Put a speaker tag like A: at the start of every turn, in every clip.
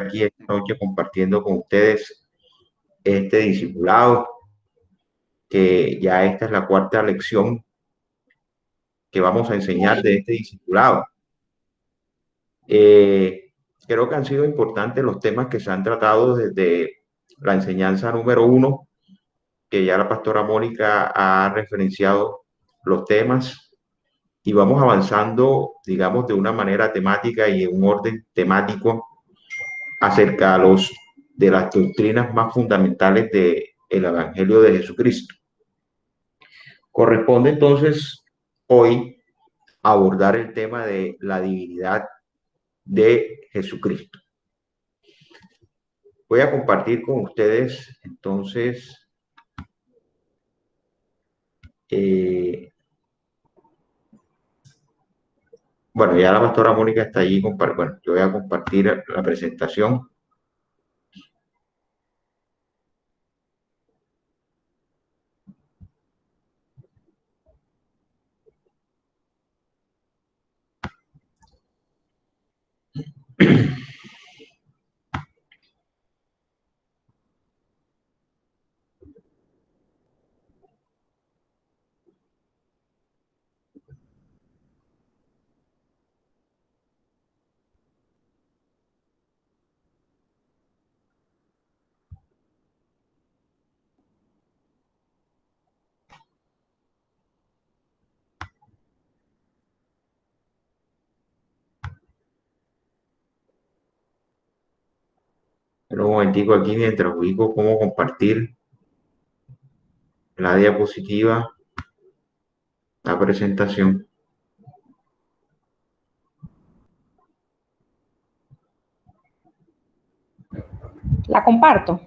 A: aquí esta noche compartiendo con ustedes este discipulado, que ya esta es la cuarta lección que vamos a enseñar de este discipulado. Creo que han sido importantes los temas que se han tratado desde la enseñanza número 1, que ya la pastora Mónica ha referenciado los temas, y vamos avanzando, digamos, de una manera temática y en un orden temático acerca de las doctrinas más fundamentales del Evangelio de Jesucristo. Corresponde entonces hoy abordar el tema de la divinidad de Jesucristo. Voy a compartir con ustedes entonces bueno, ya la pastora Mónica está allí. Bueno, yo voy a compartir la presentación. Pero un momentico aquí mientras ubico cómo compartir la diapositiva, la presentación.
B: La comparto.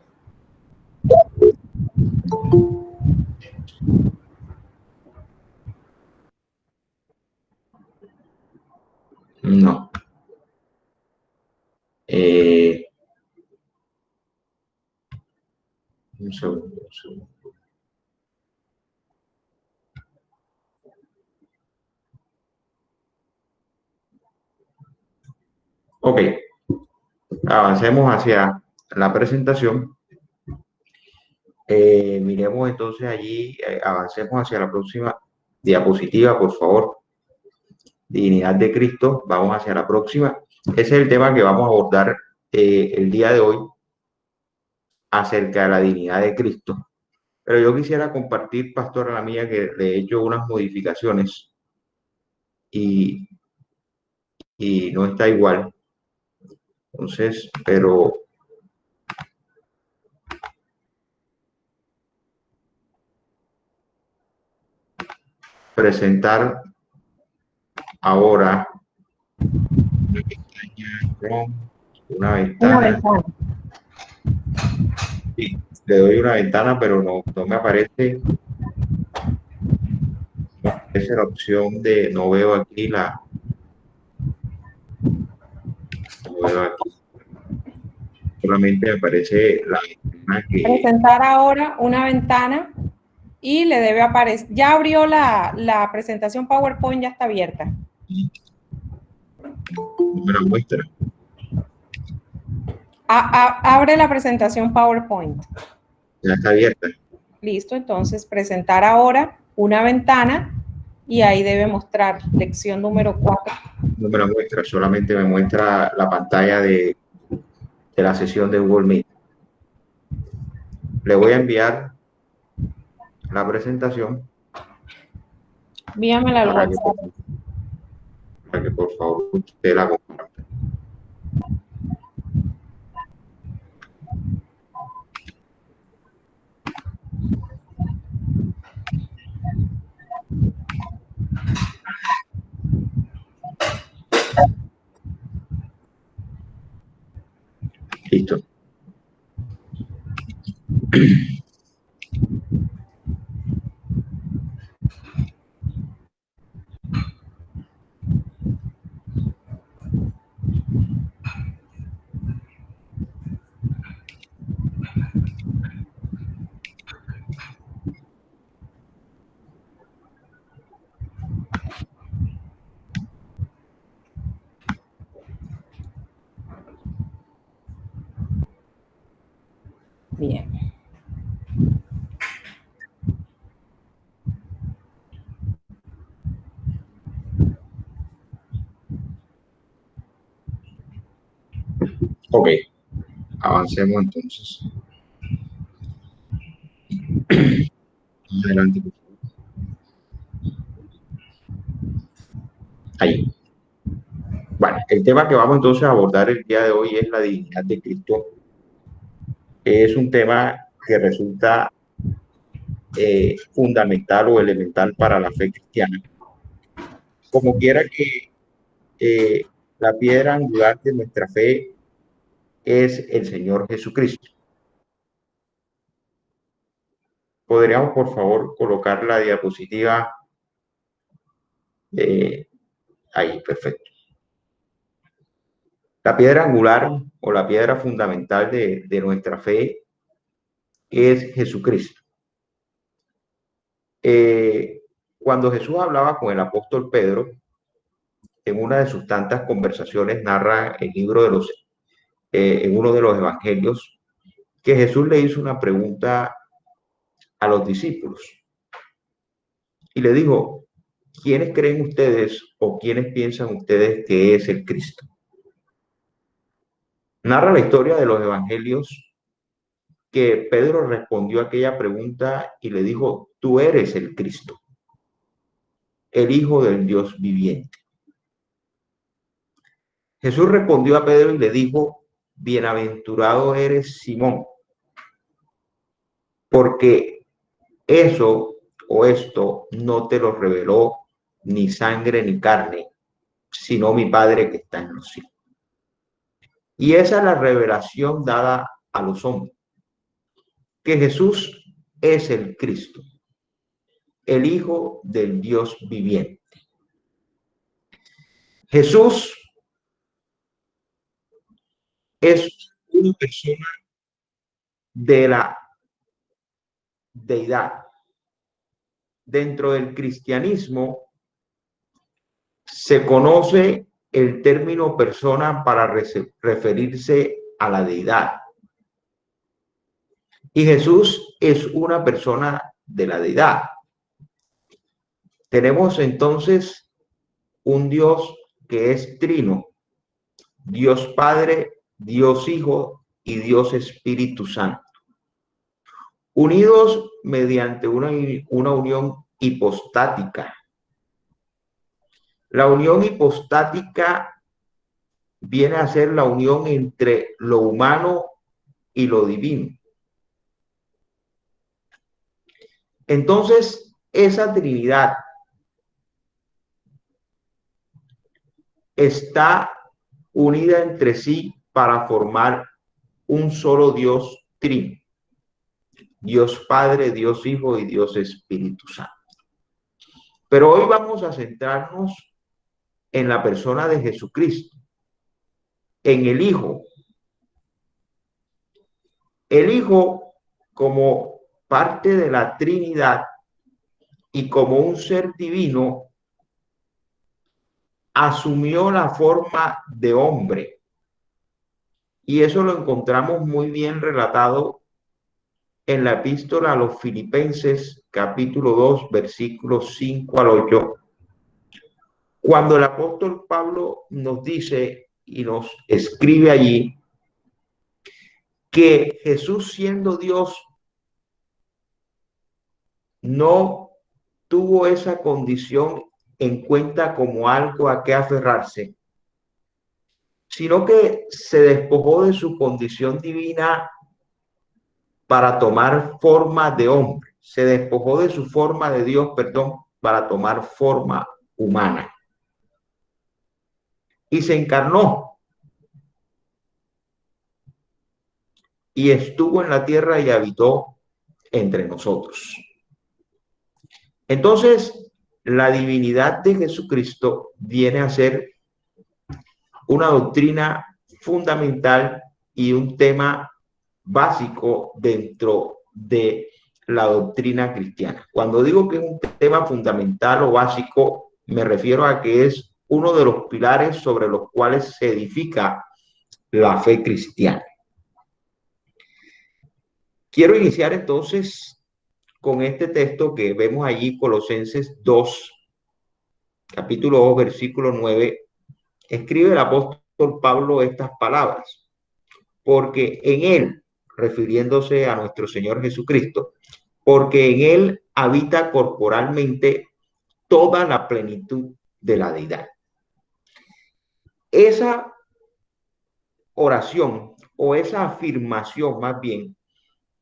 A: No. Un segundo, un segundo. Ok, avancemos hacia la presentación. Miremos entonces allí, avancemos hacia la próxima diapositiva, por favor. Divinidad de Cristo, vamos hacia la próxima. Ese es el tema que vamos a abordar el día de hoy, acerca de la divinidad de Cristo. Pero yo quisiera compartir, pastora, la mía, que le he hecho unas modificaciones y, y no está igual. Entonces, pero presentar ahora una ventana. Sí, le doy una ventana, pero no me aparece. No aparece la opción de, no veo aquí la. No veo aquí. Solamente me aparece la ventana que.
B: Presentar ahora una ventana y le debe aparecer. Ya abrió la presentación PowerPoint, ya está abierta.
A: No me la muestra.
B: Abre la presentación PowerPoint.
A: Ya está abierta.
B: Listo, entonces presentar ahora una ventana y ahí debe mostrar lección número 4.
A: No me la muestra, solamente me muestra la pantalla de la sesión de Google Meet. Le voy a enviar la presentación
B: Envíamela al WhatsApp.
A: Para que por favor usted la comparta. Listo.
B: Bien.
A: Ok, avancemos entonces. Adelante, por favor. Ahí. Bueno, el tema que vamos entonces a abordar el día de hoy es la divinidad de Cristo. Es un tema que resulta fundamental o elemental para la fe cristiana. Como quiera que la piedra angular de nuestra fe es el Señor Jesucristo. ¿Podríamos, por favor, colocar la diapositiva ahí? Perfecto. La piedra angular o la piedra fundamental de nuestra fe es Jesucristo. Cuando Jesús hablaba con el apóstol Pedro, en una de sus tantas conversaciones, narra el libro de en uno de los evangelios, que Jesús le hizo una pregunta a los discípulos y le dijo: ¿quiénes creen ustedes o quiénes piensan ustedes que es el Cristo? Narra la historia de los evangelios que Pedro respondió a aquella pregunta y le dijo: tú eres el Cristo, el Hijo del Dios viviente. Jesús respondió a Pedro y le dijo: bienaventurado eres, Simón, porque eso o esto no te lo reveló ni sangre ni carne, sino mi Padre que está en los cielos. Y esa es la revelación dada a los hombres, que Jesús es el Cristo, el Hijo del Dios viviente. Jesús es una persona de la deidad. Dentro del cristianismo se conoce el término persona para referirse a la deidad. Y Jesús es una persona de la deidad. Tenemos entonces un Dios que es trino: Dios Padre, Dios Hijo y Dios Espíritu Santo, unidos mediante una unión hipostática. La unión hipostática viene a ser la unión entre lo humano y lo divino. Entonces, esa Trinidad está unida entre sí para formar un solo Dios trino: Dios Padre, Dios Hijo y Dios Espíritu Santo. Pero hoy vamos a centrarnos en la persona de Jesucristo, en el Hijo. El Hijo, como parte de la Trinidad y como un ser divino, asumió la forma de hombre. Y eso lo encontramos muy bien relatado en la epístola a los Filipenses, capítulo 2, versículos 5 al 8, cuando el apóstol Pablo nos dice y nos escribe allí que Jesús, siendo Dios, no tuvo esa condición en cuenta como algo a que aferrarse, sino que se despojó de su condición divina para tomar forma de hombre. Se despojó de su forma de Dios, perdón, para tomar forma humana. Y se encarnó. Y estuvo en la tierra y habitó entre nosotros. Entonces, la divinidad de Jesucristo viene a ser una doctrina fundamental y un tema básico dentro de la doctrina cristiana. Cuando digo que es un tema fundamental o básico, me refiero a que es uno de los pilares sobre los cuales se edifica la fe cristiana. Quiero iniciar entonces con este texto que vemos allí, Colosenses 2, capítulo 2, versículo 9. Escribe el apóstol Pablo estas palabras: porque en él, refiriéndose a nuestro Señor Jesucristo, porque en él habita corporalmente toda la plenitud de la deidad. Esa oración o esa afirmación más bien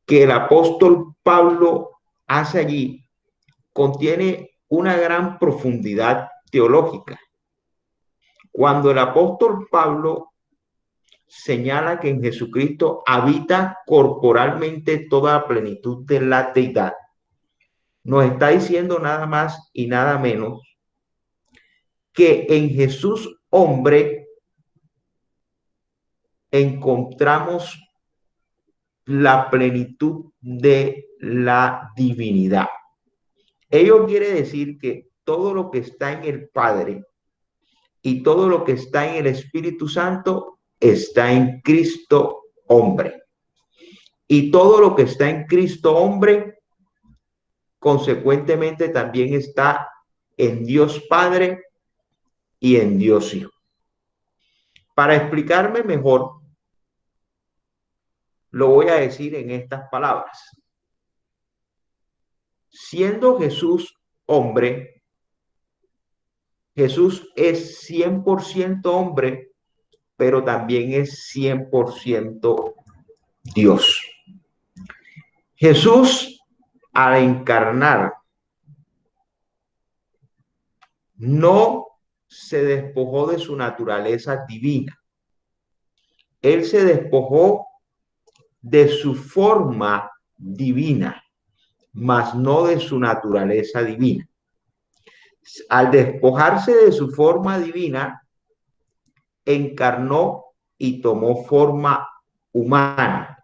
A: que el apóstol Pablo hace allí contiene una gran profundidad teológica. Cuando el apóstol Pablo señala que en Jesucristo habita corporalmente toda la plenitud de la deidad, nos está diciendo nada más y nada menos que en Jesús hombre encontramos la plenitud de la divinidad. Ello quiere decir que todo lo que está en el Padre y todo lo que está en el Espíritu Santo está en Cristo hombre. Y todo lo que está en Cristo hombre, consecuentemente también está en Dios Padre y en Dios Hijo. Para explicarme mejor, lo voy a decir en estas palabras. Siendo Jesús hombre, Jesús es 100% hombre, pero también es 100% Dios. Jesús, al encarnar, no se despojó de su naturaleza divina. Él se despojó de su forma divina, mas no de su naturaleza divina. Al despojarse de su forma divina, encarnó y tomó forma humana.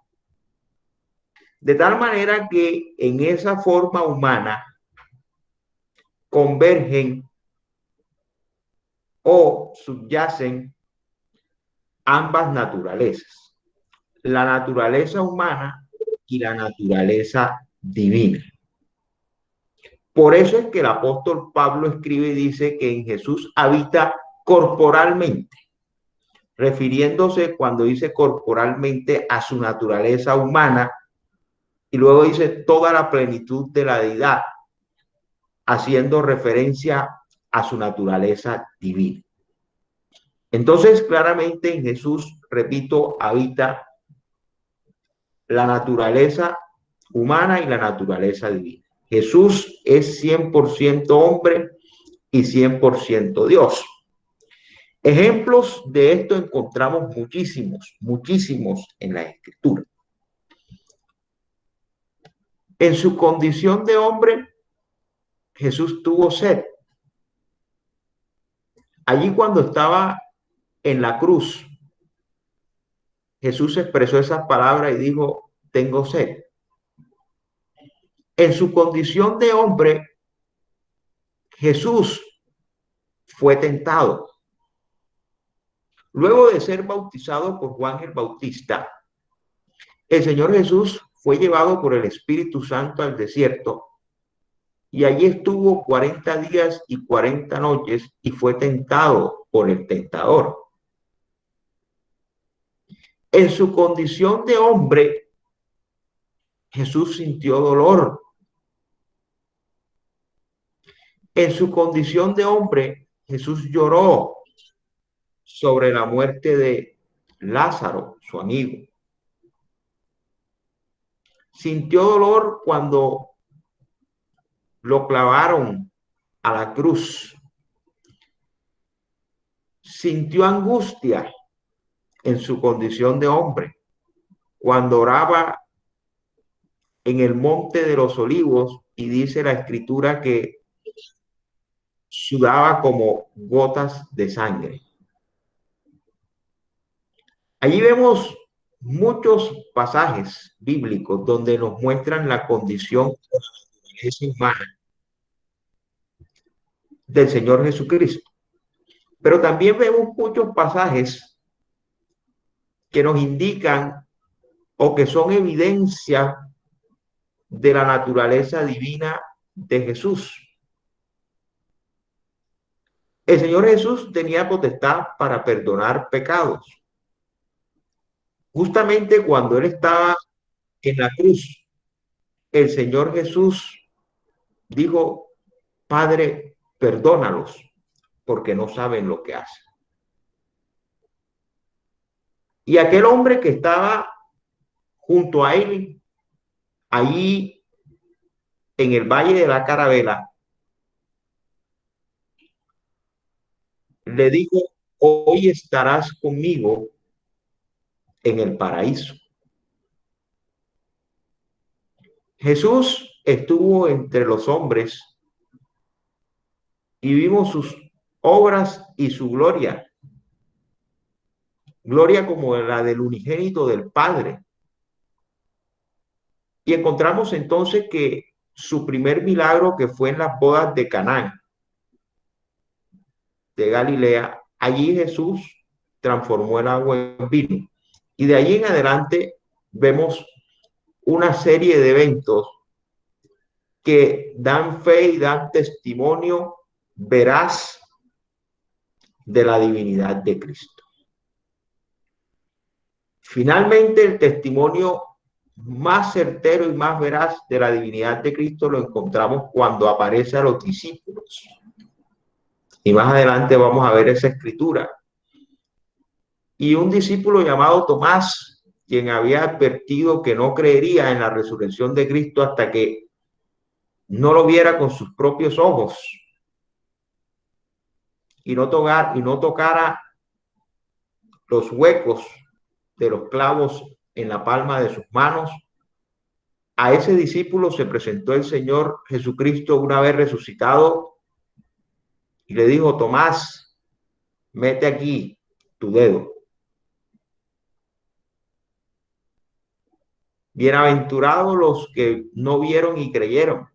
A: De tal manera que en esa forma humana convergen o subyacen ambas naturalezas, la naturaleza humana y la naturaleza divina. Por eso es que el apóstol Pablo escribe y dice que en Jesús habita corporalmente, refiriéndose cuando dice corporalmente a su naturaleza humana, y luego dice toda la plenitud de la deidad, haciendo referencia a su naturaleza divina. Entonces, claramente en Jesús, repito, habita la naturaleza humana y la naturaleza divina. Jesús es 100% hombre y 100% Dios. Ejemplos de esto encontramos muchísimos en la Escritura. En su condición de hombre, Jesús tuvo sed. Allí cuando estaba en la cruz, Jesús expresó esas palabras y dijo, tengo sed. En su condición de hombre, Jesús fue tentado. Luego de ser bautizado por Juan el Bautista, el Señor Jesús fue llevado por el Espíritu Santo al desierto y allí estuvo 40 días y 40 noches y fue tentado por el tentador. En su condición de hombre, Jesús sintió dolor. En su condición de hombre, Jesús lloró sobre la muerte de Lázaro, su amigo. Sintió dolor cuando lo clavaron a la cruz. Sintió angustia en su condición de hombre cuando oraba en el monte de los olivos y dice la escritura que sudaba como gotas de sangre. Allí vemos muchos pasajes bíblicos donde nos muestran la condición humana del Señor Jesucristo. Pero también vemos muchos pasajes que nos indican o que son evidencia de la naturaleza divina de Jesús. El Señor Jesús tenía potestad para perdonar pecados. Justamente cuando Él estaba en la cruz, el Señor Jesús dijo, Padre, perdónalos, porque no saben lo que hacen. Y aquel hombre que estaba junto a él, allí en el Valle de la Carabela, le dijo, hoy estarás conmigo en el paraíso. Jesús estuvo entre los hombres y vimos sus obras y su gloria, gloria como la del unigénito del Padre. Y encontramos entonces que su primer milagro, que fue en las bodas de Canaán, de Galilea, allí Jesús transformó el agua en vino. Y de allí en adelante vemos una serie de eventos que dan fe y dan testimonio veraz de la divinidad de Cristo. Finalmente, el testimonio más certero y más veraz de la divinidad de Cristo lo encontramos cuando aparece a los discípulos. Y más adelante vamos a ver esa escritura. Y un discípulo llamado Tomás, quien había advertido que no creería en la resurrección de Cristo hasta que no lo viera con sus propios ojos y no tocara los huecos de los clavos en la palma de sus manos. A ese discípulo se presentó el Señor Jesucristo una vez resucitado y le dijo, Tomás, mete aquí tu dedo. Bienaventurados los que no vieron y creyeron,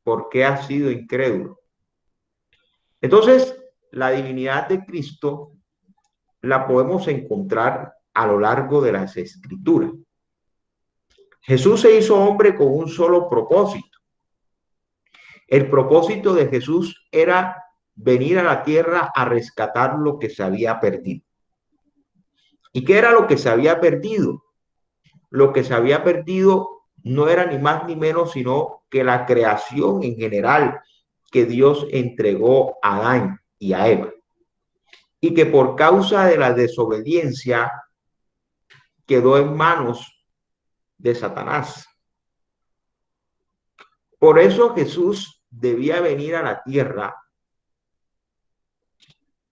A: porque ha sido incrédulo. Entonces, la divinidad de Cristo la podemos encontrar a lo largo de las Escrituras. Jesús se hizo hombre con un solo propósito. El propósito de Jesús era venir a la tierra a rescatar lo que se había perdido. ¿Y qué era lo que se había perdido? Lo que se había perdido no era ni más ni menos sino que la creación en general que Dios entregó a Adán y a Eva. Y que por causa de la desobediencia quedó en manos de Satanás. Por eso Jesús debía venir a la tierra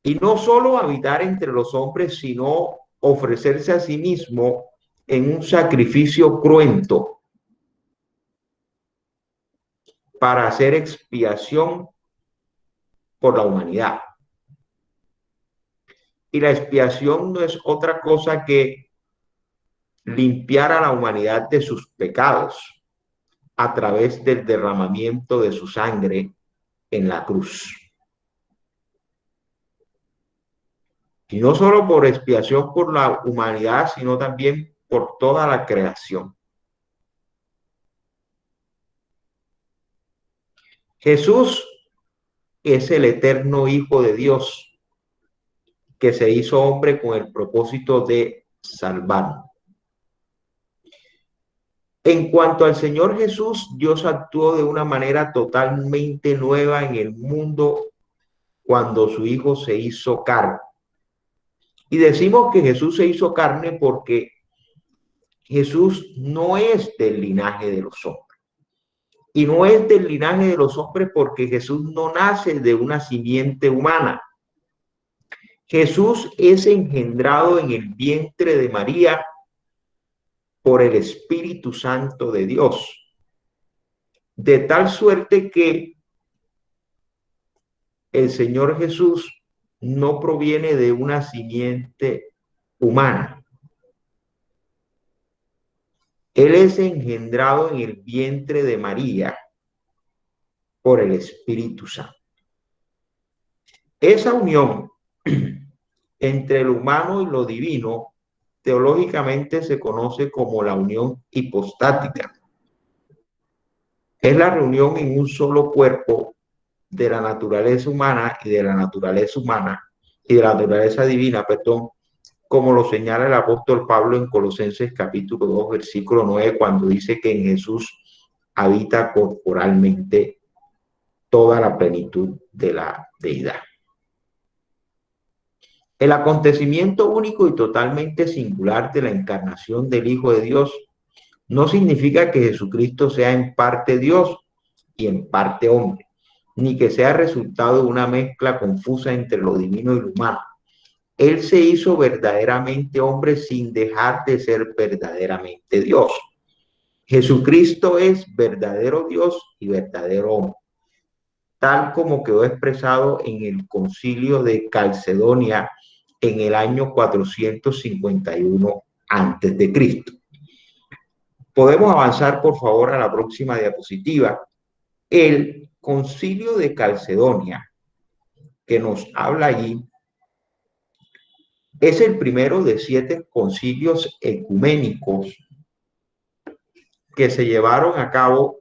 A: y no solo habitar entre los hombres, sino ofrecerse a sí mismo en un sacrificio cruento para hacer expiación por la humanidad. Y la expiación no es otra cosa que limpiar a la humanidad de sus pecados a través del derramamiento de su sangre en la cruz. Y no solo por expiación por la humanidad, sino también por toda la creación. Jesús es el eterno Hijo de Dios que se hizo hombre con el propósito de salvar. En cuanto al Señor Jesús, Dios actuó de una manera totalmente nueva en el mundo cuando su Hijo se hizo carne. Y decimos que Jesús se hizo carne porque Jesús no es del linaje de los hombres. Y no es del linaje de los hombres porque Jesús no nace de una simiente humana. Jesús es engendrado en el vientre de María por el Espíritu Santo de Dios. De tal suerte que el Señor Jesús no proviene de una simiente humana. Él es engendrado en el vientre de María por el Espíritu Santo. Esa unión entre lo humano y lo divino teológicamente se conoce como la unión hipostática. Es la reunión en un solo cuerpo de la naturaleza humana y de la naturaleza humana y de la naturaleza divina, perdón, como lo señala el apóstol Pablo en Colosenses capítulo 2, versículo 9, cuando dice que en Jesús habita corporalmente toda la plenitud de la deidad. El acontecimiento único y totalmente singular de la encarnación del Hijo de Dios no significa que Jesucristo sea en parte Dios y en parte hombre, ni que sea resultado de una mezcla confusa entre lo divino y lo humano. Él se hizo verdaderamente hombre sin dejar de ser verdaderamente Dios. Jesucristo es verdadero Dios y verdadero hombre, tal como quedó expresado en el Concilio de Calcedonia en el año 451 antes de Cristo. Podemos avanzar, por favor, a la próxima diapositiva. El Concilio de Calcedonia, que nos habla allí, es el primero de 7 concilios ecuménicos que se llevaron a cabo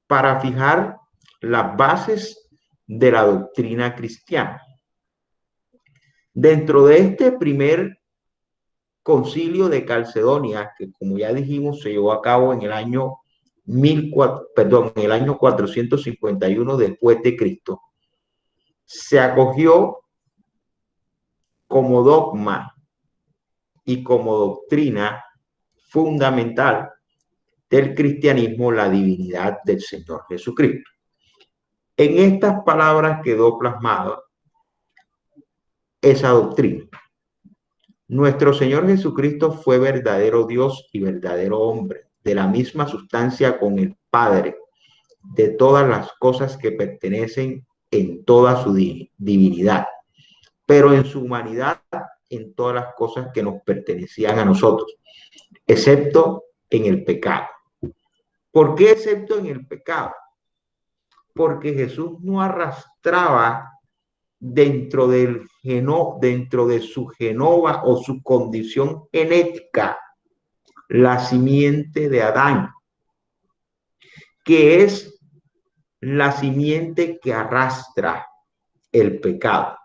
A: para fijar las bases de la doctrina cristiana. Dentro de este primer concilio de Calcedonia, que como ya dijimos se llevó a cabo en el año 451 después de Cristo, se acogió como dogma y como doctrina fundamental del cristianismo la divinidad del Señor Jesucristo. En estas palabras quedó plasmada esa doctrina. Nuestro Señor Jesucristo fue verdadero Dios y verdadero hombre, de la misma sustancia con el Padre, de todas las cosas que pertenecen en toda su divinidad, pero en su humanidad en todas las cosas que nos pertenecían a nosotros, excepto en el pecado. ¿Por qué excepto en el pecado? Porque Jesús no arrastraba dentro de su genoma o su condición genética la simiente de Adán, que es la simiente que arrastra el pecado,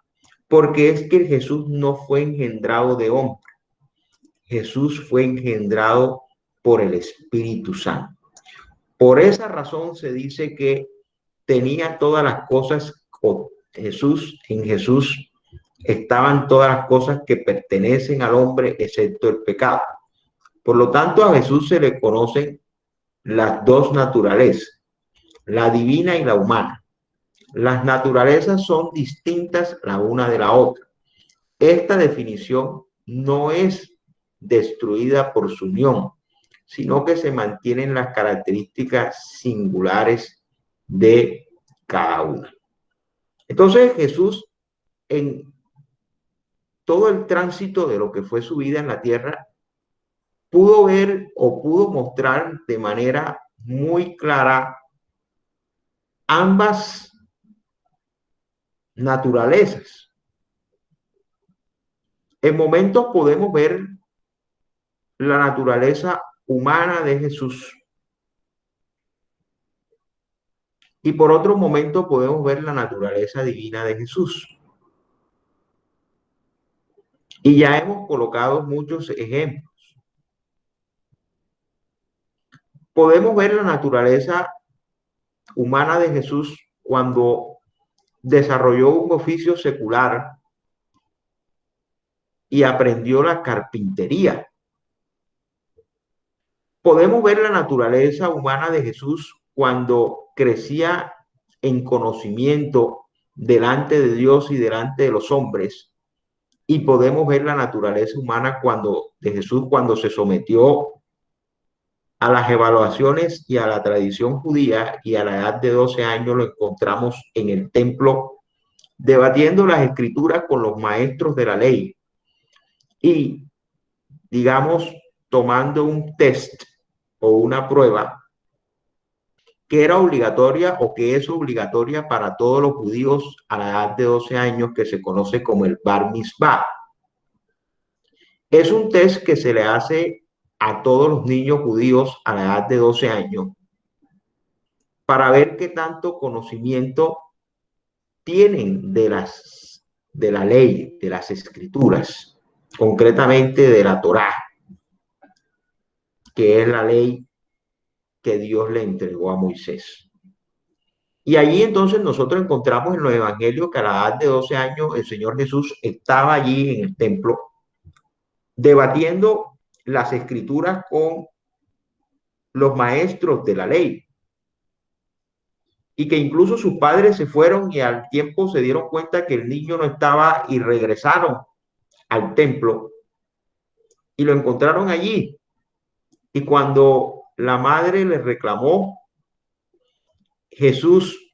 A: porque es que Jesús no fue engendrado de hombre, Jesús fue engendrado por el Espíritu Santo. Por esa razón se dice que tenía todas las cosas, en Jesús estaban todas las cosas que pertenecen al hombre, excepto el pecado. Por lo tanto, a Jesús se le conocen las dos naturalezas, la divina y la humana. Las naturalezas son distintas la una de la otra. Esta definición no es destruida por su unión, sino que se mantienen las características singulares de cada una. Entonces Jesús, en todo el tránsito de lo que fue su vida en la tierra, pudo ver o pudo mostrar de manera muy clara ambas naturalezas. En momentos podemos ver la naturaleza humana de Jesús y por otro momento podemos ver la naturaleza divina de Jesús. Y ya hemos colocado muchos ejemplos. Podemos ver la naturaleza humana de Jesús cuando desarrolló un oficio secular y aprendió la carpintería. Podemos ver la naturaleza humana de Jesús cuando crecía en conocimiento delante de Dios y delante de los hombres. Y podemos ver la naturaleza humana de Jesús cuando se sometió a las evaluaciones y a la tradición judía, y a la edad de 12 años lo encontramos en el templo debatiendo las escrituras con los maestros de la ley y, digamos, tomando un test o una prueba que era obligatoria o que es obligatoria para todos los judíos a la edad de 12 años, que se conoce como el Bar Mitzvah. Es un test que se le hace a todos los niños judíos a la edad de 12 años para ver qué tanto conocimiento tienen de la ley, de las escrituras, concretamente de la Torá, que es la ley que Dios le entregó a Moisés. Y allí entonces nosotros encontramos en los evangelios que a la edad de 12 años el Señor Jesús estaba allí en el templo debatiendo las escrituras con los maestros de la ley, y que incluso sus padres se fueron y al tiempo se dieron cuenta que el niño no estaba y regresaron al templo y lo encontraron allí. Y cuando la madre le reclamó, Jesús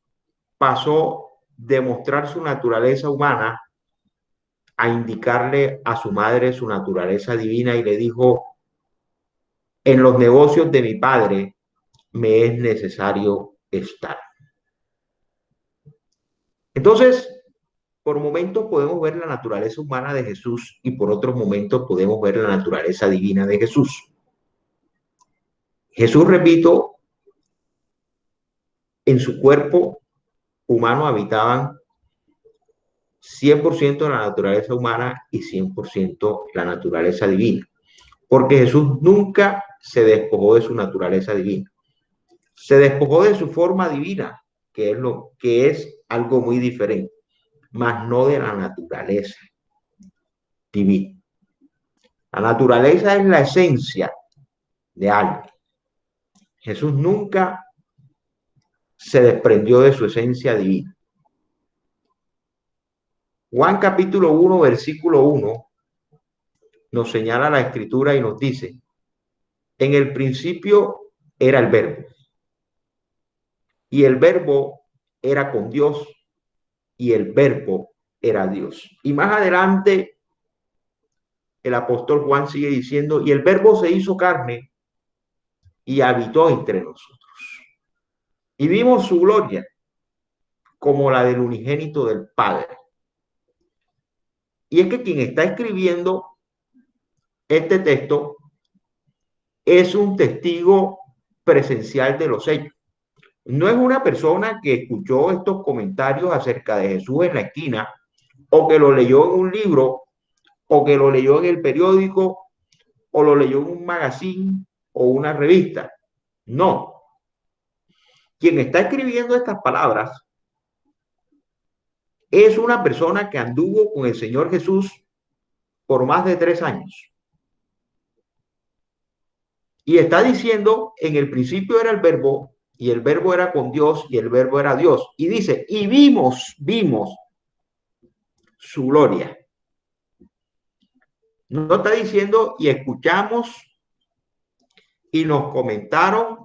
A: pasó de mostrar su naturaleza humana a indicarle a su madre su naturaleza divina y le dijo, en los negocios de mi padre me es necesario estar. Entonces, por momentos podemos ver la naturaleza humana de Jesús y por otros momentos podemos ver la naturaleza divina de Jesús. Jesús, repito, en su cuerpo humano habitaban 100% la naturaleza humana y 100% la naturaleza divina, porque Jesús nunca se despojó de su naturaleza divina. Se despojó de su forma divina, que es algo muy diferente, mas no de la naturaleza divina. La naturaleza es la esencia de algo. Jesús nunca se desprendió de su esencia divina. Juan capítulo 1, versículo 1 nos señala la escritura y nos dice, en el principio era el verbo, y el verbo era con Dios, y el verbo era Dios. Y más adelante el apóstol Juan sigue diciendo, y el verbo se hizo carne y habitó entre nosotros. Y vimos su gloria como la del unigénito del Padre. Y es que quien está escribiendo este texto es un testigo presencial de los hechos. No es una persona que escuchó estos comentarios acerca de Jesús en la esquina, o que lo leyó en un libro, o que lo leyó en el periódico, o lo leyó en un magazine o una revista. No. Quien está escribiendo estas palabras es una persona que anduvo con el Señor Jesús por más de 3 años. Y está diciendo, en el principio era el verbo, y el verbo era con Dios, y el verbo era Dios. Y dice, y vimos su gloria. No está diciendo, y escuchamos, y nos comentaron,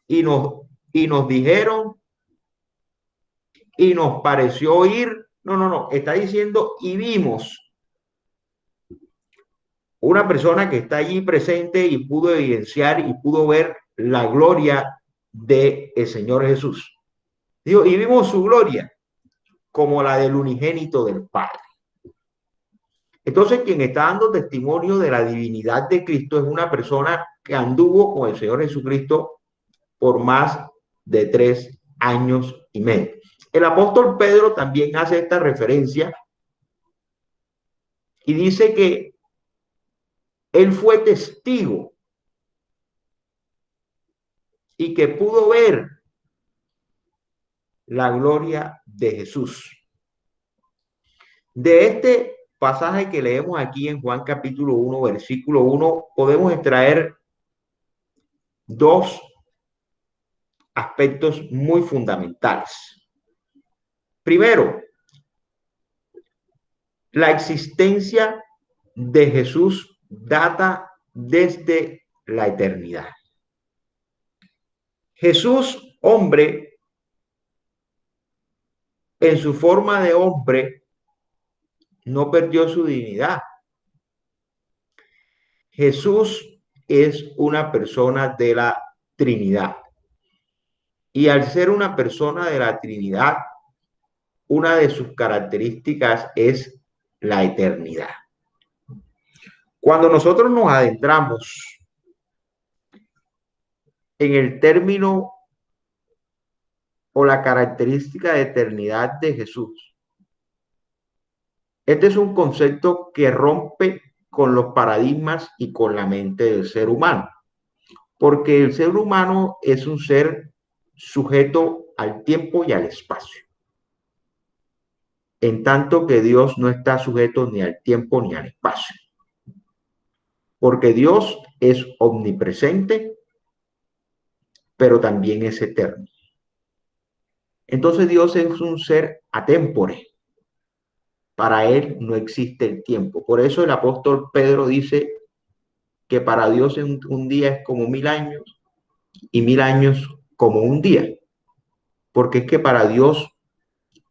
A: y nos dijeron, y nos pareció oír. No, no, no. Está diciendo, y vimos. Una persona que está allí presente y pudo evidenciar y pudo ver la gloria del Señor Jesús. Digo, y vimos su gloria como la del unigénito del Padre. Entonces, quien está dando testimonio de la divinidad de Cristo es una persona que anduvo con el Señor Jesucristo por más de 3 años y medio. El apóstol Pedro también hace esta referencia y dice que él fue testigo y que pudo ver la gloria de Jesús. De este pasaje que leemos aquí en Juan capítulo 1, versículo 1, podemos extraer 2 aspectos muy fundamentales. Primero, la existencia de Jesús data desde la eternidad. Jesús, hombre, en su forma de hombre, no perdió su divinidad. Jesús es una persona de la Trinidad. Y al ser una persona de la Trinidad, una de sus características es la eternidad. Cuando nosotros nos adentramos en el término o la característica de eternidad de Jesús, este es un concepto que rompe con los paradigmas y con la mente del ser humano, porque el ser humano es un ser sujeto al tiempo y al espacio, en tanto que Dios no está sujeto ni al tiempo ni al espacio, porque Dios es omnipresente, pero también es eterno. Entonces Dios es un ser atémpore. Para él no existe el tiempo. Por eso el apóstol Pedro dice que para Dios un día es como 1000 años y 1000 años como un día. Porque es que para Dios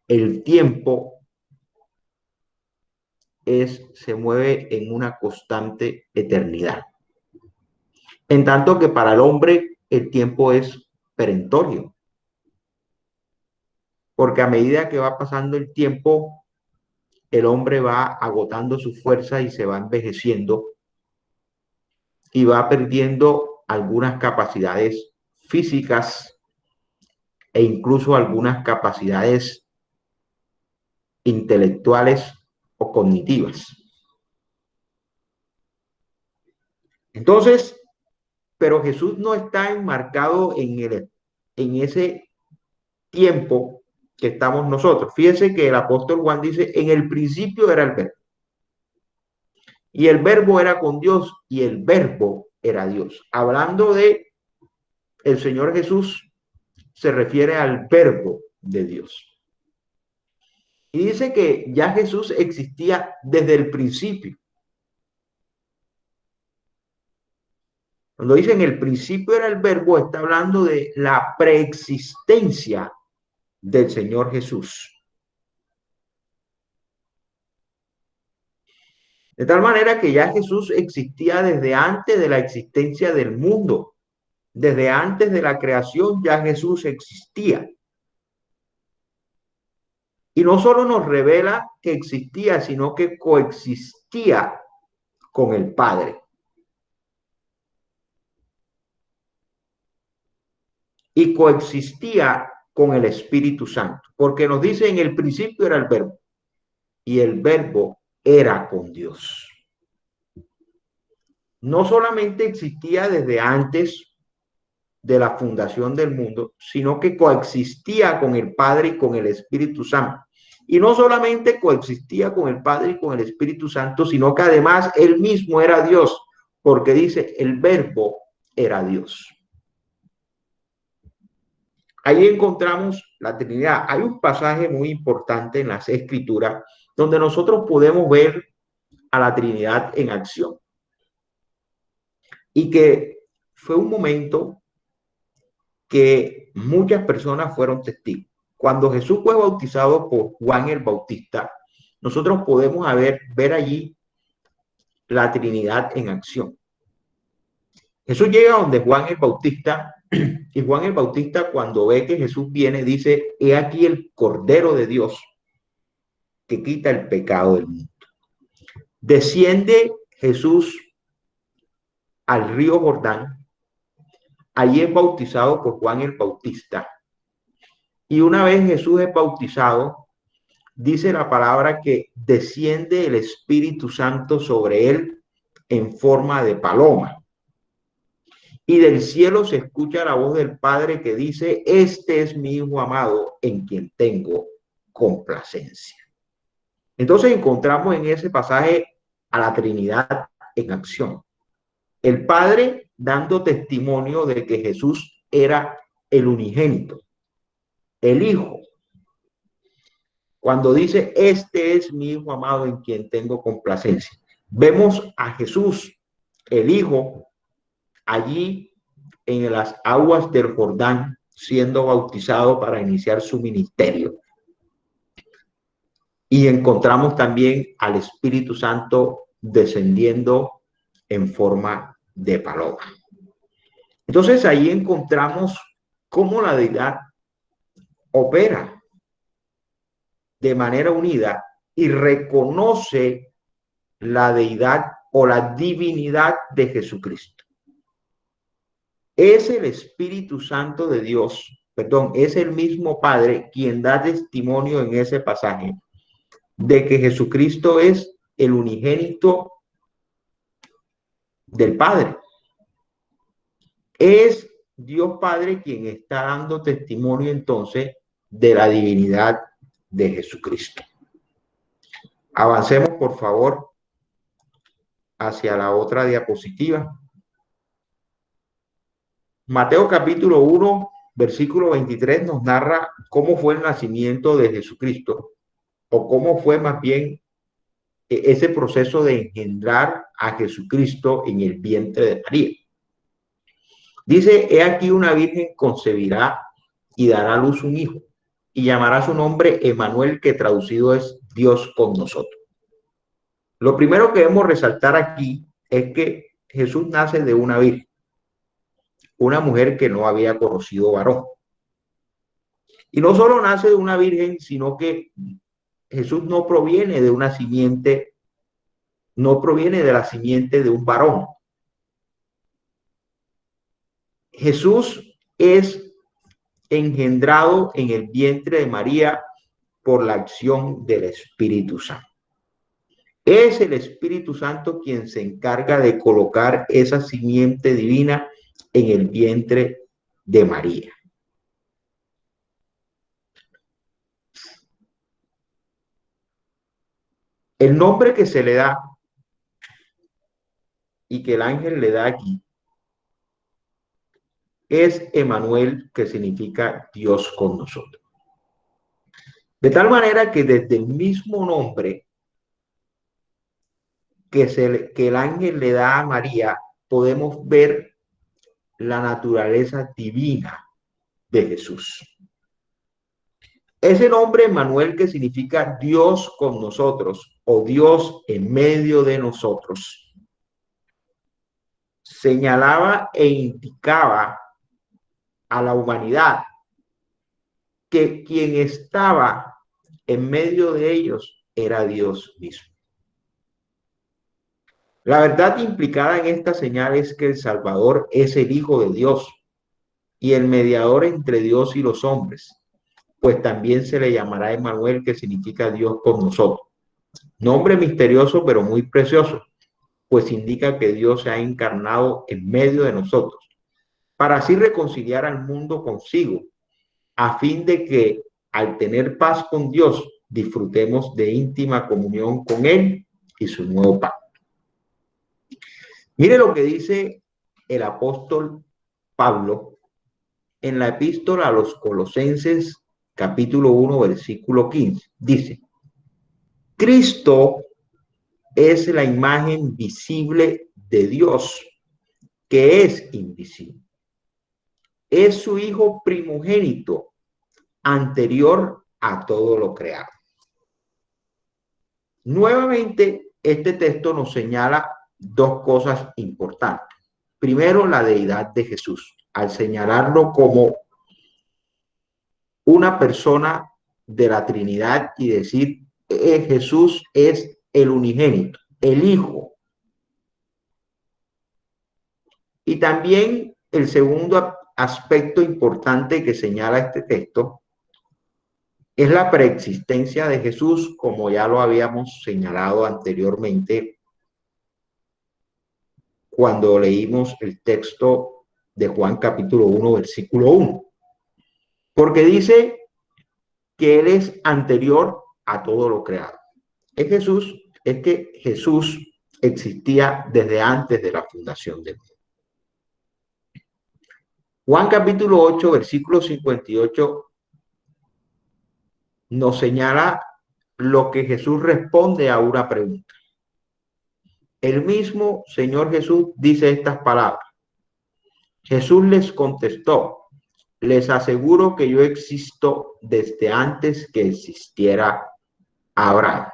A: el tiempo se mueve en una constante eternidad. En tanto que para el hombre el tiempo es perentorio. Porque a medida que va pasando el tiempo, el hombre va agotando su fuerza y se va envejeciendo y va perdiendo algunas capacidades físicas e incluso algunas capacidades intelectuales o cognitivas. Entonces, pero Jesús no está enmarcado en ese tiempo que estamos nosotros. Fíjense que el apóstol Juan dice, en el principio era el verbo. Y el verbo era con Dios y el verbo era Dios. Hablando de el Señor Jesús, se refiere al verbo de Dios. Y dice que ya Jesús existía desde el principio. Cuando dice en el principio era el verbo, está hablando de la preexistencia del Señor Jesús. De tal manera que ya Jesús existía desde antes de la existencia del mundo. Desde antes de la creación ya Jesús existía. Y no solo nos revela que existía, sino que coexistía con el Padre. Y coexistía con el Espíritu Santo. Porque nos dice en el principio era el verbo. Y el verbo era con Dios. No solamente existía desde antes de la fundación del mundo, sino que coexistía con el Padre y con el Espíritu Santo. Y no solamente coexistía con el Padre y con el Espíritu Santo, sino que además él mismo era Dios, porque dice, el verbo era Dios. Ahí encontramos la Trinidad. Hay un pasaje muy importante en las Escrituras donde nosotros podemos ver a la Trinidad en acción. Y que fue un momento que muchas personas fueron testigos. Cuando Jesús fue bautizado por Juan el Bautista, nosotros podemos ver allí la Trinidad en acción. Jesús llega donde Juan el Bautista y Juan el Bautista, cuando ve que Jesús viene, dice, he aquí el Cordero de Dios que quita el pecado del mundo. Desciende Jesús al río Jordán. Allí es bautizado por Juan el Bautista. Y una vez Jesús es bautizado, dice la palabra que desciende el Espíritu Santo sobre él en forma de paloma. Y del cielo se escucha la voz del Padre que dice, este es mi Hijo amado en quien tengo complacencia. Entonces encontramos en ese pasaje a la Trinidad en acción. El Padre dando testimonio de que Jesús era el unigénito, el Hijo. Cuando dice, este es mi Hijo amado en quien tengo complacencia. Vemos a Jesús, el Hijo, allí en las aguas del Jordán, siendo bautizado para iniciar su ministerio. Y encontramos también al Espíritu Santo descendiendo en forma de paloma. Entonces ahí encontramos cómo la deidad opera de manera unida y reconoce la deidad o la divinidad de Jesucristo. Es el Espíritu Santo de Dios, perdón, es el mismo Padre quien da testimonio en ese pasaje de que Jesucristo es el unigénito del Padre. Es Dios Padre quien está dando testimonio entonces de la divinidad de Jesucristo. Avancemos, por favor, hacia la otra diapositiva. Mateo capítulo 1, versículo 23 nos narra cómo fue el nacimiento de Jesucristo, o cómo fue más bien ese proceso de engendrar a Jesucristo en el vientre de María. Dice, he aquí una virgen concebirá y dará a luz un hijo, y llamará su nombre Emmanuel, que traducido es Dios con nosotros. Lo primero que debemos resaltar aquí es que Jesús nace de una virgen, una mujer que no había conocido varón. Y no solo nace de una virgen, sino que Jesús no proviene de una simiente, no proviene de la simiente de un varón. Jesús es engendrado en el vientre de María por la acción del Espíritu Santo. Es el Espíritu Santo quien se encarga de colocar esa simiente divina en el vientre de María. El nombre que se le da y que el ángel le da aquí es Emmanuel, que significa Dios con nosotros. De tal manera que desde el mismo nombre que el ángel le da a María, podemos ver la naturaleza divina de Jesús. Ese nombre Emmanuel, que significa Dios con nosotros o Dios en medio de nosotros, señalaba e indicaba a la humanidad que quien estaba en medio de ellos era Dios mismo. La verdad implicada en esta señal es que el Salvador es el Hijo de Dios y el mediador entre Dios y los hombres, pues también se le llamará Emmanuel, que significa Dios con nosotros. Nombre misterioso, pero muy precioso, pues indica que Dios se ha encarnado en medio de nosotros, para así reconciliar al mundo consigo, a fin de que al tener paz con Dios, disfrutemos de íntima comunión con Él y su nuevo pacto. Mire lo que dice el apóstol Pablo en la epístola a los Colosenses, capítulo 1, versículo 15. Dice, Cristo es la imagen visible de Dios, que es invisible. Es su Hijo primogénito, anterior a todo lo creado. Nuevamente, este texto nos señala dos cosas importantes. Primero, la deidad de Jesús, al señalarlo como una persona de la Trinidad y decir, Jesús es el unigénito, el Hijo. Y también el segundo aspecto importante que señala este texto es la preexistencia de Jesús, como ya lo habíamos señalado anteriormente cuando leímos el texto de Juan capítulo 1, versículo 1. Porque dice que Él es anterior a todo lo creado. Es que Jesús existía desde antes de la fundación del mundo. Juan capítulo 8, versículo 58 nos señala lo que Jesús responde a una pregunta. El mismo Señor Jesús dice estas palabras. Jesús les contestó, les aseguro que yo existo desde antes que existiera Abraham.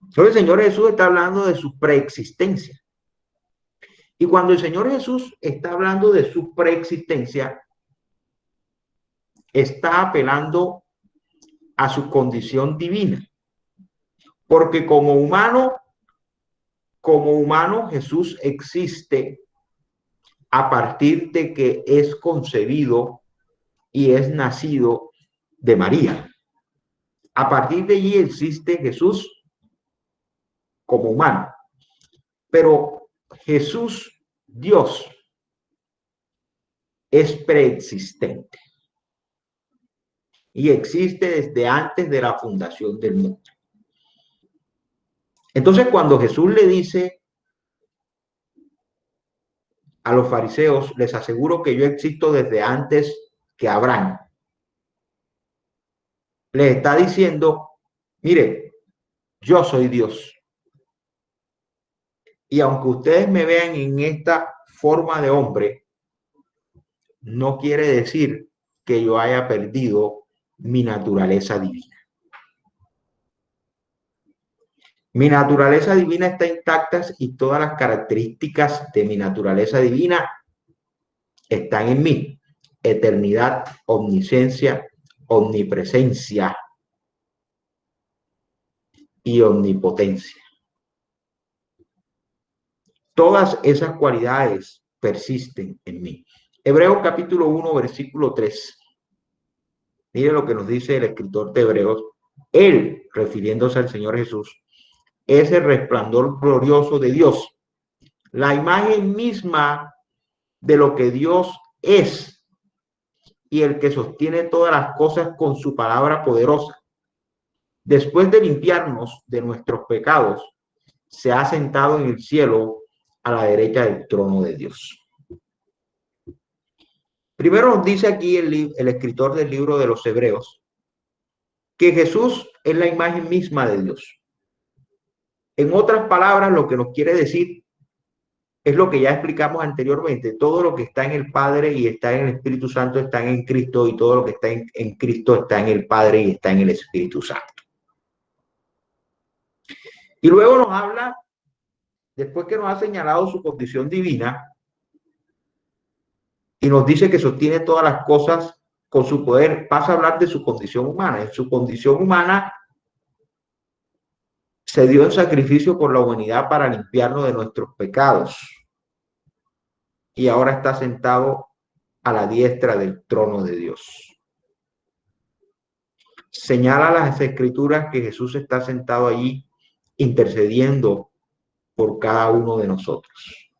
A: Entonces el Señor Jesús está hablando de su preexistencia. Y cuando el Señor Jesús está hablando de su preexistencia, está apelando a su condición divina. Porque como humano Jesús existe a partir de que es concebido y es nacido de María. A partir de allí existe Jesús como humano. Pero Jesús, Dios, es preexistente y existe desde antes de la fundación del mundo. Entonces, cuando Jesús le dice a los fariseos, les aseguro que yo existo desde antes que Abraham, les está diciendo, mire, yo soy Dios. Y aunque ustedes me vean en esta forma de hombre, no quiere decir que yo haya perdido mi naturaleza divina. Mi naturaleza divina está intacta y todas las características de mi naturaleza divina están en mí. Eternidad, omnisciencia, omnipresencia y omnipotencia. Todas esas cualidades persisten en mí. Hebreos capítulo 1, versículo 3. Mire lo que nos dice el escritor de Hebreos. Él, refiriéndose al Señor Jesús, es el resplandor glorioso de Dios, la imagen misma de lo que Dios es y el que sostiene todas las cosas con su palabra poderosa. Después de limpiarnos de nuestros pecados, se ha sentado en el cielo a la derecha del trono de Dios. Primero nos dice aquí el escritor del libro de los Hebreos que Jesús es la imagen misma de Dios. En otras palabras, lo que nos quiere decir es lo que ya explicamos anteriormente. Todo lo que está en el Padre y está en el Espíritu Santo está en Cristo, y todo lo que está en Cristo está en el Padre y está en el Espíritu Santo. Y luego nos habla, después que nos ha señalado su condición divina, y nos dice que sostiene todas las cosas con su poder, pasa a hablar de su condición humana. En su condición humana se dio en sacrificio por la humanidad para limpiarnos de nuestros pecados. Y ahora está sentado a la diestra del trono de Dios. Señala las escrituras que Jesús está sentado allí intercediendo por cada uno de nosotros.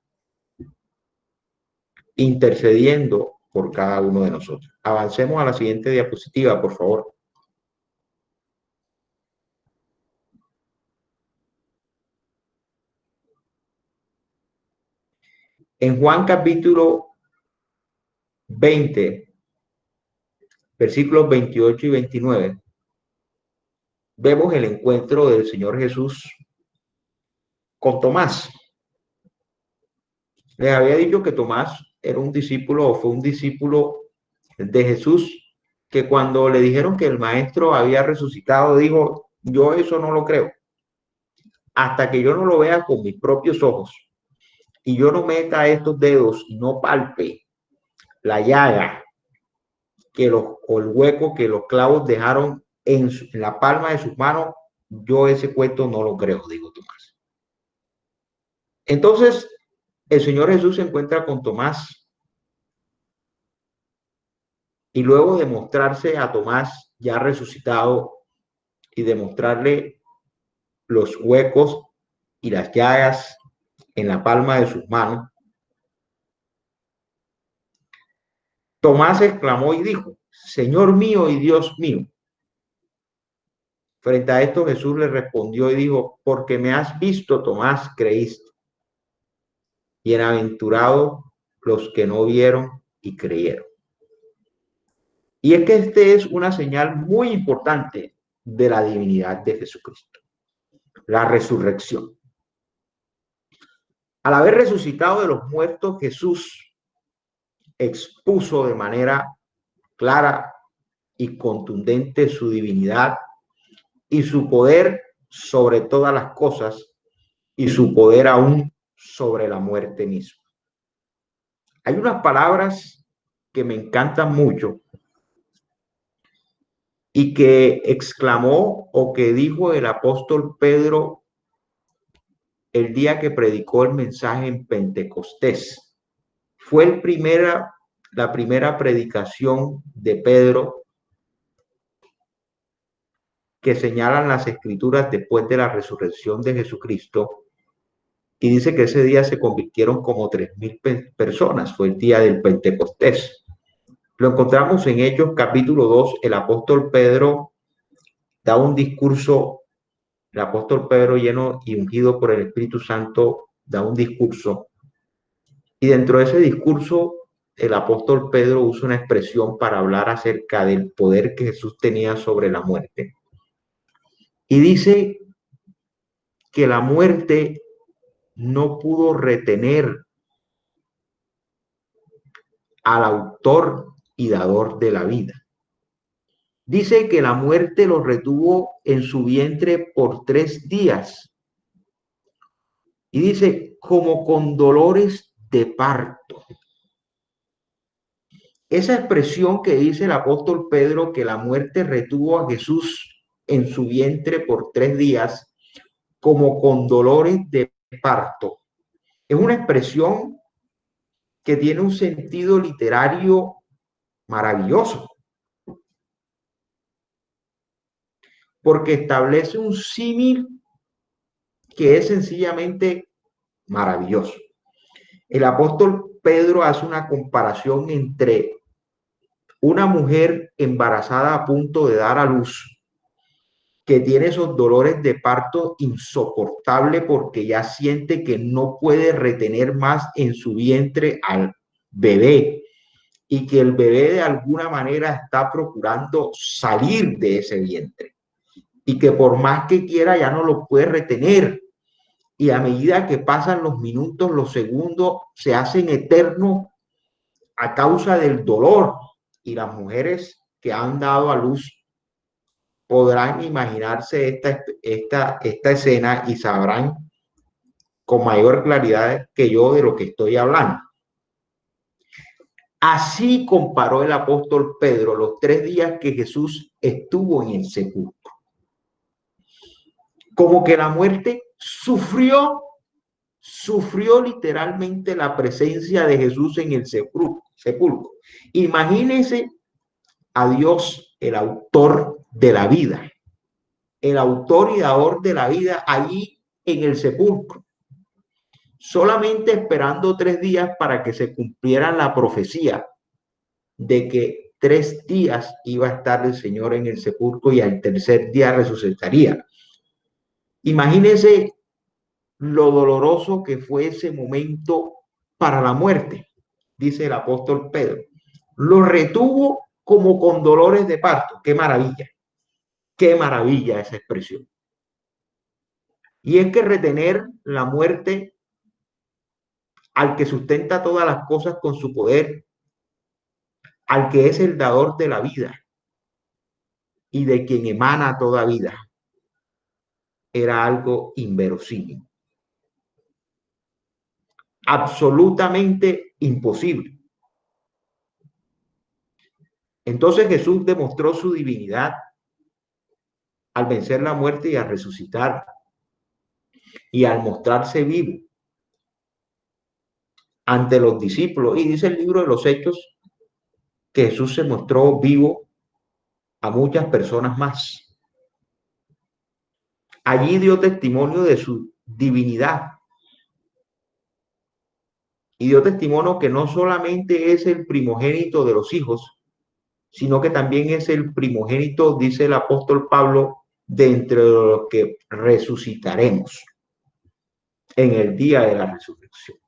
A: Intercediendo por cada uno de nosotros. Avancemos a la siguiente diapositiva, por favor. En Juan capítulo 20, versículos 28 y 29, vemos el encuentro del Señor Jesús con Tomás. Les había dicho que Tomás era un discípulo o fue un discípulo de Jesús, que cuando le dijeron que el maestro había resucitado, dijo, yo eso no lo creo. Hasta que yo no lo vea con mis propios ojos y yo no meta estos dedos y no palpe la llaga o el hueco que los clavos dejaron en la palma de sus manos, yo ese cuento no lo creo, dijo Tomás. Entonces, el Señor Jesús se encuentra con Tomás y luego de mostrarse a Tomás ya resucitado y demostrarle los huecos y las llagas en la palma de sus manos, Tomás exclamó y dijo, Señor mío y Dios mío. Frente a esto Jesús le respondió y dijo, porque me has visto, Tomás, creíste. Bienaventurados los que no vieron y creyeron. Y es que este es una señal muy importante de la divinidad de Jesucristo, la resurrección. Al haber resucitado de los muertos, Jesús expuso de manera clara y contundente su divinidad y su poder sobre todas las cosas y su poder aún sobre la muerte misma. Hay unas palabras que me encantan mucho y que exclamó o que dijo el apóstol Pedro el día que predicó el mensaje en Pentecostés. Fue la primera predicación de Pedro que señalan las escrituras después de la resurrección de Jesucristo, y dice que ese día se convirtieron como 3.000 personas, fue el día del Pentecostés. Lo encontramos en Hechos capítulo 2, el apóstol Pedro da un discurso, el apóstol Pedro lleno y ungido por el Espíritu Santo da un discurso, y dentro de ese discurso el apóstol Pedro usa una expresión para hablar acerca del poder que Jesús tenía sobre la muerte. Y dice que la muerte no pudo retener al autor y dador de la vida. Dice que la muerte lo retuvo en su vientre por 3 días. Y dice, como con dolores de parto. Esa expresión que dice el apóstol Pedro, que la muerte retuvo a Jesús en su vientre por 3 días, como con dolores de parto, es una expresión que tiene un sentido literario maravilloso, porque establece un símil que es sencillamente maravilloso. El apóstol Pedro hace una comparación entre una mujer embarazada a punto de dar a luz, que tiene esos dolores de parto insoportable porque ya siente que no puede retener más en su vientre al bebé, y que el bebé de alguna manera está procurando salir de ese vientre, y que por más que quiera ya no lo puede retener, y a medida que pasan los minutos, los segundos se hacen eternos a causa del dolor, y las mujeres que han dado a luz podrán imaginarse esta escena y sabrán con mayor claridad que yo de lo que estoy hablando. Así comparó el apóstol Pedro los 3 días que Jesús estuvo en el sepulcro. Como que la muerte sufrió literalmente la presencia de Jesús en el sepulcro. Imagínense a Dios, el autor de la vida, el autor y dador de la vida, allí en el sepulcro, solamente esperando 3 días para que se cumpliera la profecía de que 3 días iba a estar el Señor en el sepulcro y al tercer día resucitaría. Imagínense lo doloroso que fue ese momento para la muerte, dice el apóstol Pedro. Lo retuvo como con dolores de parto. Qué maravilla esa expresión. Y es que retener la muerte al que sustenta todas las cosas con su poder, al que es el dador de la vida y de quien emana toda vida, era algo inverosímil, absolutamente imposible. Entonces Jesús demostró su divinidad al vencer la muerte y al resucitar y al mostrarse vivo ante los discípulos. Y dice el libro de los Hechos que Jesús se mostró vivo a muchas personas más. Allí dio testimonio de su divinidad y dio testimonio que no solamente es el primogénito de los hijos, sino que también es el primogénito, dice el apóstol Pablo, de entre los que resucitaremos en el día de la resurrección.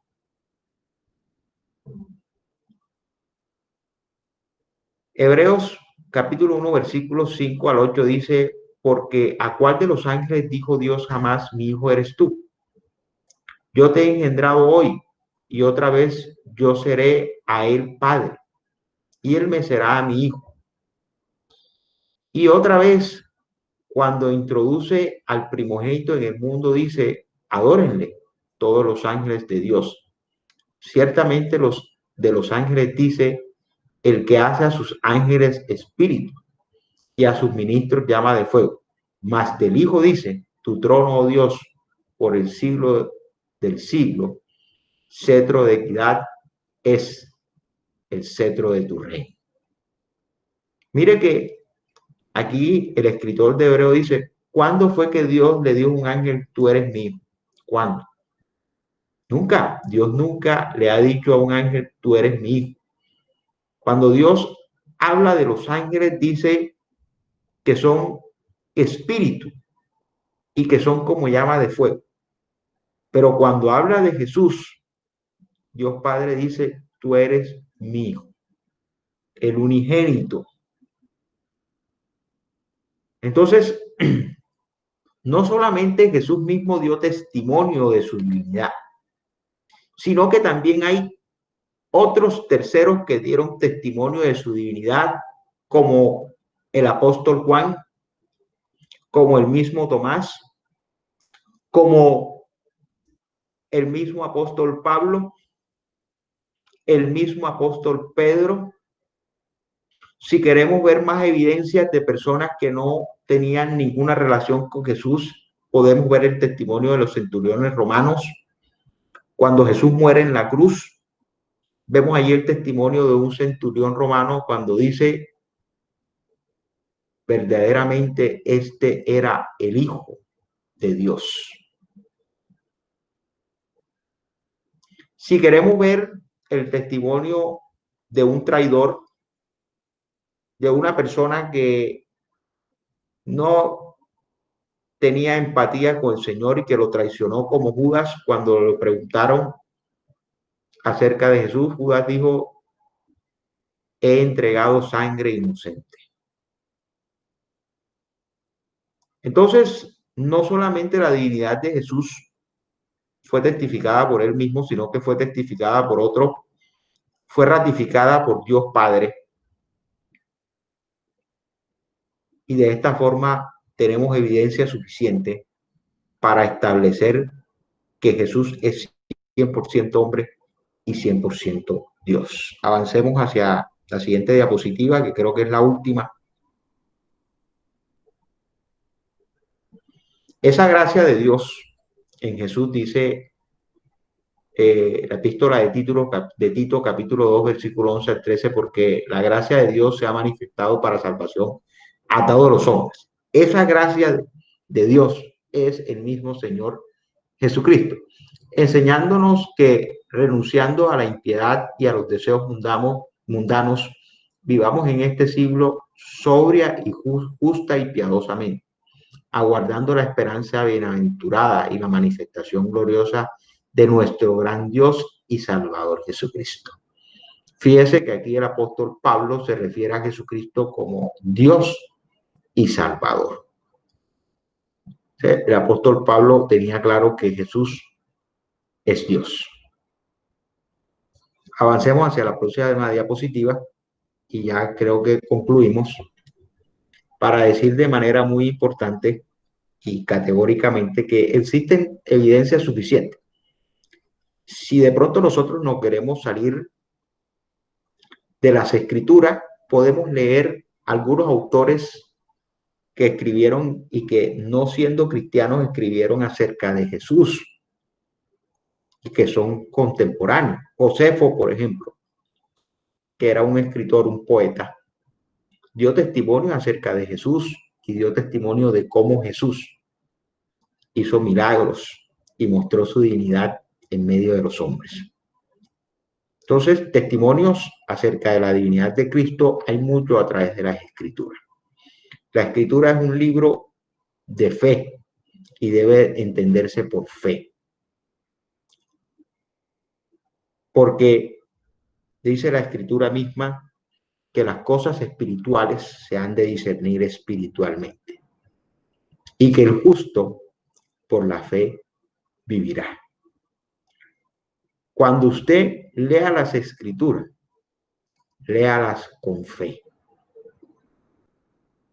A: Hebreos capítulo 1, versículos 5 al 8 dice, porque ¿a cuál de los ángeles dijo Dios jamás, mi hijo eres tú? Yo te he engendrado hoy, y otra vez yo seré a él padre, y él me será a mi hijo. Y otra vez, cuando introduce al primogénito en el mundo, dice, adórenle todos los ángeles de Dios. Ciertamente de los ángeles dice, el que hace a sus ángeles espíritu y a sus ministros llama de fuego. Mas del Hijo dice, tu trono, oh Dios, por el siglo del siglo, cetro de equidad es el cetro de tu reino. Mire que aquí el escritor de Hebreo dice, ¿cuándo fue que Dios le dio a un ángel, tú eres mío? ¿Cuándo? Nunca. Dios nunca le ha dicho a un ángel, tú eres mi hijo. Cuando Dios habla de los ángeles, dice que son espíritu y que son como llama de fuego. Pero cuando habla de Jesús, Dios Padre dice, tú eres mi hijo, el unigénito. Entonces, no solamente Jesús mismo dio testimonio de su divinidad, sino que también hay otros terceros que dieron testimonio de su divinidad, como el apóstol Juan, como el mismo Tomás, como el mismo apóstol Pablo, el mismo apóstol Pedro. Si queremos ver más evidencias de personas que no tenían ninguna relación con Jesús, podemos ver el testimonio de los centuriones romanos. Cuando Jesús muere en la cruz, vemos allí el testimonio de un centurión romano cuando dice, verdaderamente este era el Hijo de Dios. Si queremos ver el testimonio de un traidor, de una persona que no tenía empatía con el Señor y que lo traicionó como Judas, cuando le preguntaron acerca de Jesús, Judas dijo, he entregado sangre inocente. Entonces, no solamente la divinidad de Jesús fue testificada por él mismo, sino que fue testificada por otro, fue ratificada por Dios Padre. Y de esta forma tenemos evidencia suficiente para establecer que Jesús es 100% hombre y 100% Dios. Avancemos hacia la siguiente diapositiva, que creo que es la última. Esa gracia de Dios en Jesús dice la epístola de Tito, capítulo 2, versículo 11 al 13, porque la gracia de Dios se ha manifestado para salvación a todos los hombres. Esa gracia de Dios es el mismo Señor Jesucristo, enseñándonos que renunciando a la impiedad y a los deseos mundanos, vivamos en este siglo sobria y justa y piadosamente, aguardando la esperanza bienaventurada y la manifestación gloriosa de nuestro gran Dios y Salvador Jesucristo. Fíjese que aquí el apóstol Pablo se refiere a Jesucristo como Dios y Salvador. El apóstol Pablo tenía claro que Jesús es Dios. Avancemos hacia la próxima diapositiva y ya creo que concluimos para decir de manera muy importante y categóricamente que existen evidencias suficientes. Si de pronto nosotros no queremos salir de las escrituras, podemos leer algunos autores que escribieron y que no siendo cristianos escribieron acerca de Jesús y que son contemporáneos. Josefo, por ejemplo, que era un escritor, un poeta, dio testimonio acerca de Jesús y dio testimonio de cómo Jesús hizo milagros y mostró su dignidad en medio de los hombres. Entonces, testimonios acerca de la divinidad de Cristo hay mucho a través de las escrituras. La escritura es un libro de fe y debe entenderse por fe. Porque dice la escritura misma que las cosas espirituales se han de discernir espiritualmente y que el justo por la fe vivirá. Cuando usted lea las escrituras, léalas con fe.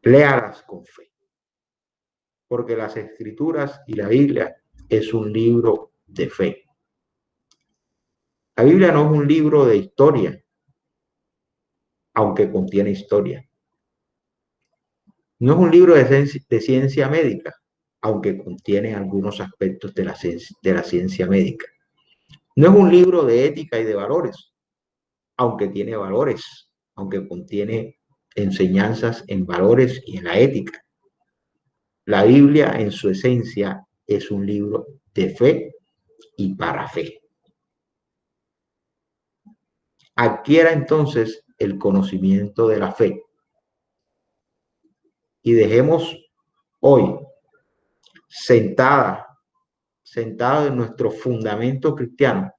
A: Léalas con fe. Porque las escrituras y la Biblia es un libro de fe. La Biblia no es un libro de historia, aunque contiene historia. No es un libro de ciencia médica, aunque contiene algunos aspectos de la ciencia médica. No es un libro de ética y de valores, aunque tiene valores, aunque contiene enseñanzas en valores y en la ética. La Biblia, en su esencia, es un libro de fe y para fe. Adquiera entonces el conocimiento de la fe y dejemos hoy sentado en nuestro fundamento cristiano,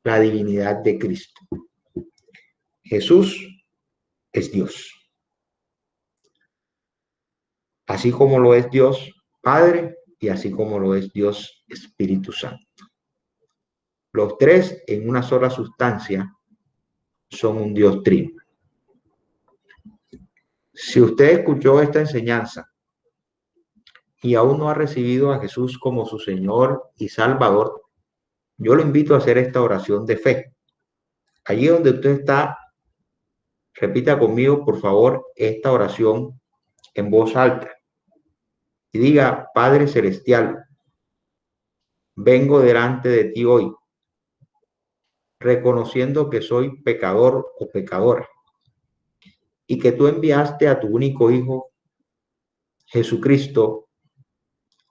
A: la divinidad de Cristo. Jesús es Dios. Así como lo es Dios Padre y así como lo es Dios Espíritu Santo. Los tres en una sola sustancia son un Dios trino. Si usted escuchó esta enseñanza y aún no ha recibido a Jesús como su Señor y Salvador, yo lo invito a hacer esta oración de fe. Allí donde usted está, repita conmigo, por favor, esta oración en voz alta y diga: Padre Celestial, vengo delante de ti hoy, reconociendo que soy pecador o pecadora y que tú enviaste a tu único Hijo, Jesucristo,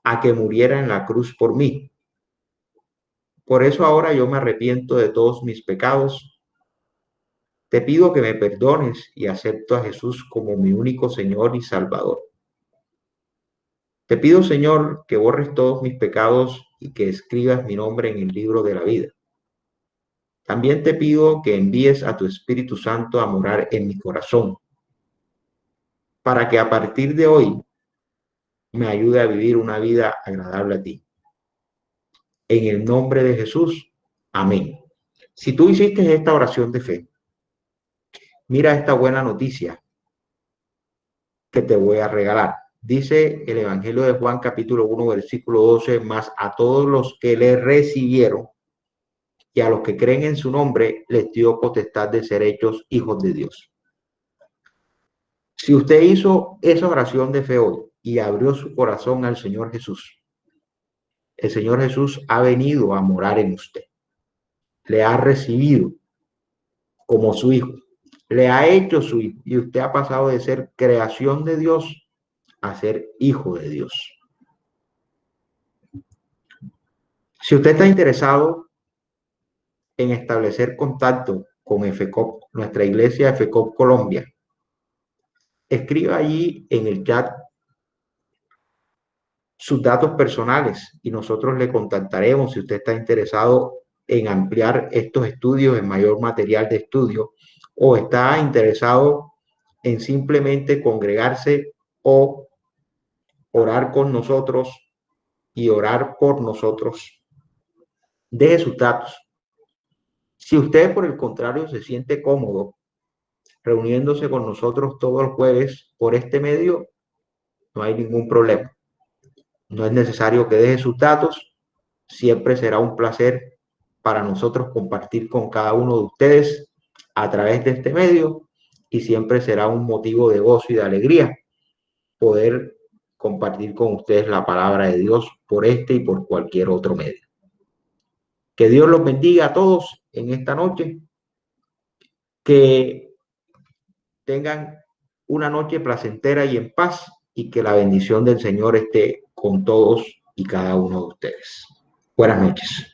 A: a que muriera en la cruz por mí. Por eso ahora yo me arrepiento de todos mis pecados. Te pido que me perdones y acepto a Jesús como mi único Señor y Salvador. Te pido, Señor, que borres todos mis pecados y que escribas mi nombre en el libro de la vida. También te pido que envíes a tu Espíritu Santo a morar en mi corazón, para que a partir de hoy me ayude a vivir una vida agradable a ti. En el nombre de Jesús, amén. Si tú hiciste esta oración de fe, mira esta buena noticia que te voy a regalar. Dice el Evangelio de Juan, capítulo 1, versículo 12, más a todos los que le recibieron y a los que creen en su nombre, les dio potestad de ser hechos hijos de Dios. Si usted hizo esa oración de fe hoy y abrió su corazón al Señor Jesús, el Señor Jesús ha venido a morar en usted. Le ha recibido como su hijo. Le ha hecho su hijo. Y usted ha pasado de ser creación de Dios a ser hijo de Dios. Si usted está interesado en establecer contacto con FECOP, nuestra iglesia FECOP Colombia, escriba allí en el chat sus datos personales y nosotros le contactaremos si usted está interesado en ampliar estos estudios, en mayor material de estudio, o está interesado en simplemente congregarse o orar con nosotros y orar por nosotros. Deje sus datos. Si usted, por el contrario, se siente cómodo reuniéndose con nosotros todos los jueves por este medio, no hay ningún problema. No es necesario que deje sus datos. Siempre será un placer para nosotros compartir con cada uno de ustedes a través de este medio y siempre será un motivo de gozo y de alegría poder compartir con ustedes la palabra de Dios por este y por cualquier otro medio. Que Dios los bendiga a todos en esta noche. Que tengan una noche placentera y en paz y que la bendición del Señor esté con todos y cada uno de ustedes. Buenas noches.